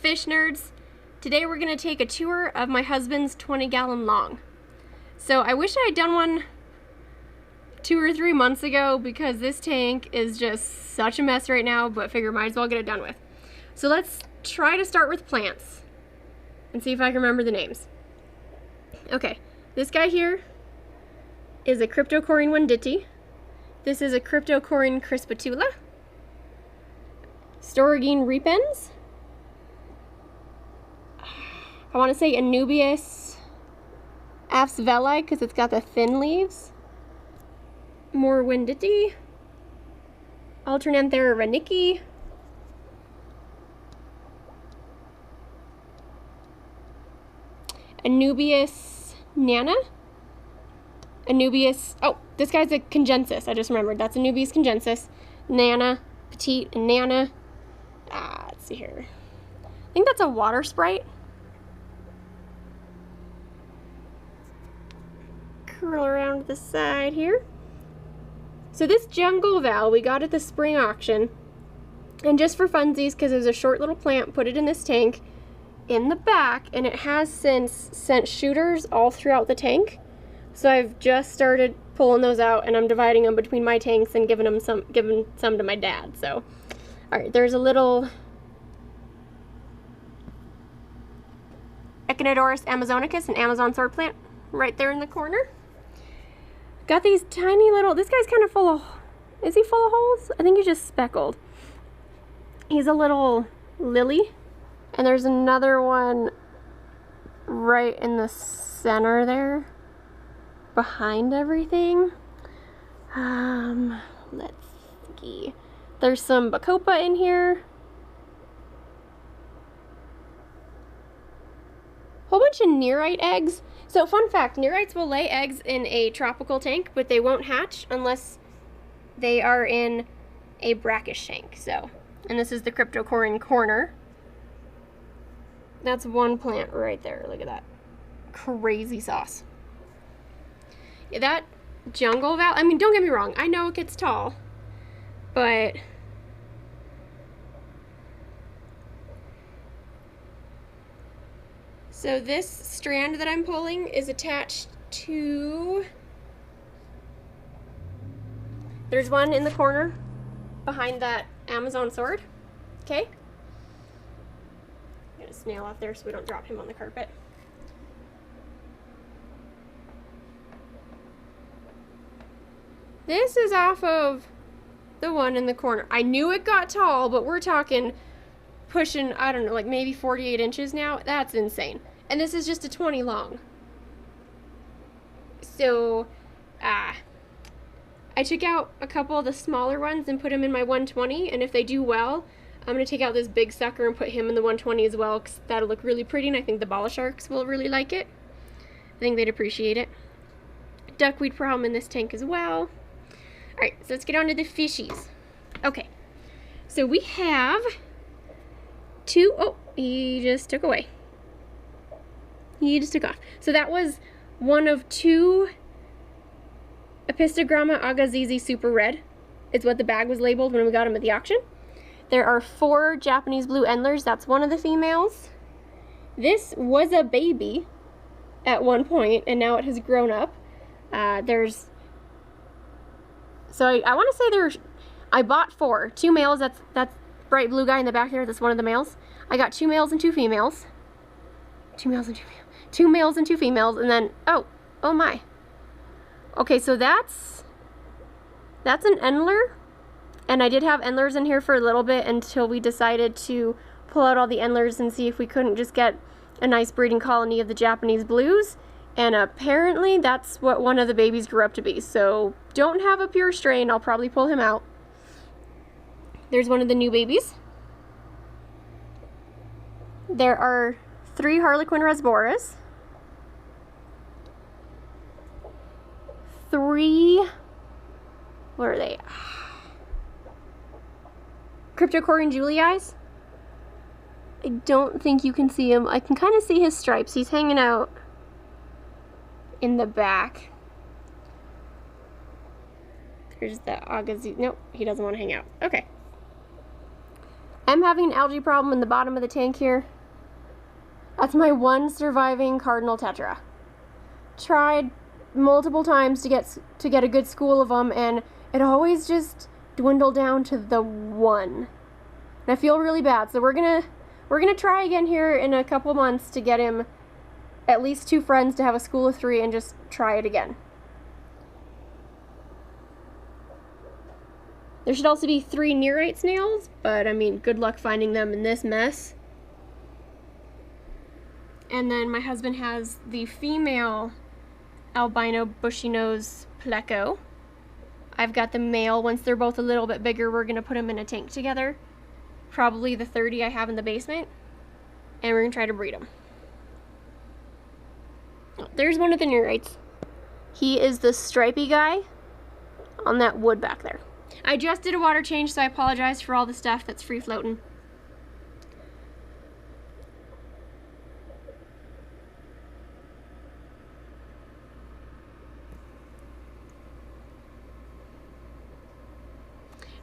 fish nerds? Today we're going to take a tour of my husband's 20-gallon long. So I wish I had done one 2 or 3 months ago because this tank is just such a mess right now, but figure might as well get it done with. So let's try to start with plants and see if I can remember the names. Okay, this guy here is a Cryptocoryne wenditi. This is a Cryptocoryne crispitula. Storagine repens. I want to say Anubias afsveli because it's got the thin leaves. More wenditi. Alternanthera rennicki. Anubias nana. Anubias, oh, this guy's a congensis, I just remembered. That's Anubias congensis. Nana, petite, and Nana. Let's see here. I think that's a water sprite. Curl around the side here. So this jungle val we got at the spring auction. And just for funsies, because it was a short little plant, put it in this tank in the back, and it has since sent shooters all throughout the tank. So I've just started pulling those out, and I'm dividing them between my tanks and giving some to my dad. So, all right, there's a little Echinodorus amazonicus, an Amazon sword plant, right there in the corner. Got these tiny little, this guy's kind of full of, is he full of holes? I think he's just speckled. He's a little lily, and there's another one right in the center there, behind everything. Let's see. There's some bacopa in here. Whole bunch of nerite eggs. So fun fact, nerites will lay eggs in a tropical tank, but they won't hatch unless they are in a brackish tank. So, and this is the Cryptocoryne corner. That's one plant right there. Look at that. Crazy sauce. Yeah, that jungle val, I mean, don't get me wrong, I know it gets tall, but so this strand that I'm pulling is attached to, there's one in the corner behind that Amazon sword. Okay, get a snail off there so we don't drop him on the carpet. This is off of the one in the corner. I knew it got tall, but we're talking pushing, I don't know, like maybe 48 inches now. That's insane. And this is just a 20 long. So, I took out a couple of the smaller ones and put them in my 120, and if they do well, I'm going to take out this big sucker and put him in the 120 as well, because that'll look really pretty, and I think the bala sharks will really like it. I think they'd appreciate it. Duckweed problem in this tank as well. Alright, so let's get on to the fishies. Okay, so we have two, oh, he just took away. He just took off. So that was one of 2 Epistogramma agazizi super red. It's what the bag was labeled when we got them at the auction. There are 4 Japanese blue endlers. That's one of the females. This was a baby at one point, and now it has grown up. So I want to say I bought 4. 2 males, that's bright blue guy in the back there, that's one of the males. I got 2 males and 2 females. 2 males and 2 females. 2 males and 2 females, and then, oh my. Okay, so that's an endler, and I did have endlers in here for a little bit until we decided to pull out all the endlers and see if we couldn't just get a nice breeding colony of the Japanese blues. And apparently that's what one of the babies grew up to be. So don't have a pure strain. I'll probably pull him out. There's one of the new babies. There are 3 Harlequin rasboras. 3, what are they? Cryptocoryne julii. I don't think you can see him. I can kind of see his stripes. He's hanging out in the back. There's the agazizi. Nope, he doesn't want to hang out. Okay. I'm having an algae problem in the bottom of the tank here. That's my one surviving cardinal tetra. Tried multiple times to get a good school of them, and it always just dwindled down to the one. And I feel really bad, so we're gonna try again here in a couple months to get him at least 2 friends to have a school of 3 and just try it again. There should also be 3 nearite snails, but I mean, good luck finding them in this mess. And then my husband has the female albino bushy nose pleco. I've got the male. Once they're both a little bit bigger, we're gonna put them in a tank together. Probably the 30 I have in the basement. And we're gonna try to breed them. Oh, there's one of the nearites. He is the stripy guy on that wood back there. I just did a water change, so I apologize for all the stuff that's free floating.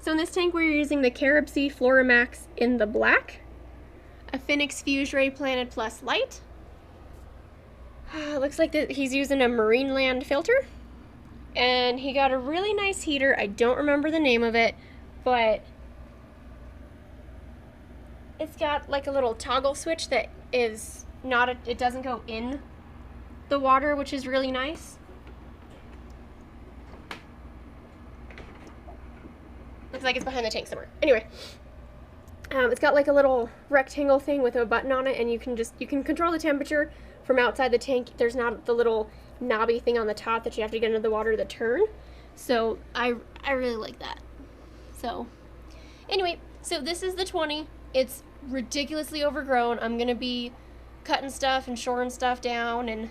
So in this tank, we're using the Caribsea Floramax in the black, a Phoenix Fuse Ray Planet Plus light. Looks like he's using a Marineland filter, and he got a really nice heater. I don't remember the name of it, but it's got like a little toggle switch that is not it doesn't go in the water, which is really nice. Looks like it's behind the tank somewhere. Anyway, it's got like a little rectangle thing with a button on it, and you can control the temperature from outside the tank. There's not the little knobby thing on the top that you have to get into the water to turn. So I really like that. So anyway, so this is the 20. It's ridiculously overgrown. I'm gonna be cutting stuff and shoring stuff down, and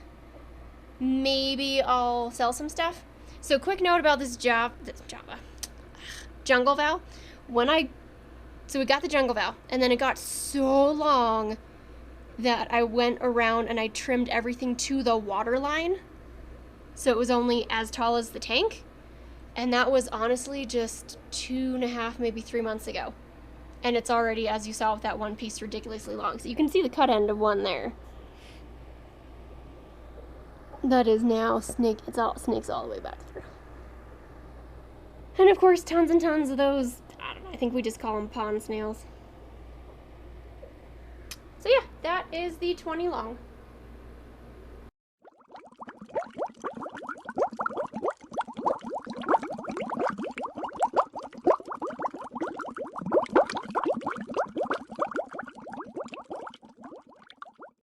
maybe I'll sell some stuff. So quick note about this jungle vow. So we got the jungle vow, and then it got so long that I went around and I trimmed everything to the water line, so it was only as tall as the tank, and that was honestly just 2.5, maybe 3 months ago, and it's already, as you saw with that one piece, ridiculously long. So you can see the cut end of one there. That is now snakes all the way back through. And of course, tons and tons of those, I don't know, I think we just call them pond snails. So yeah, that is the 20 long.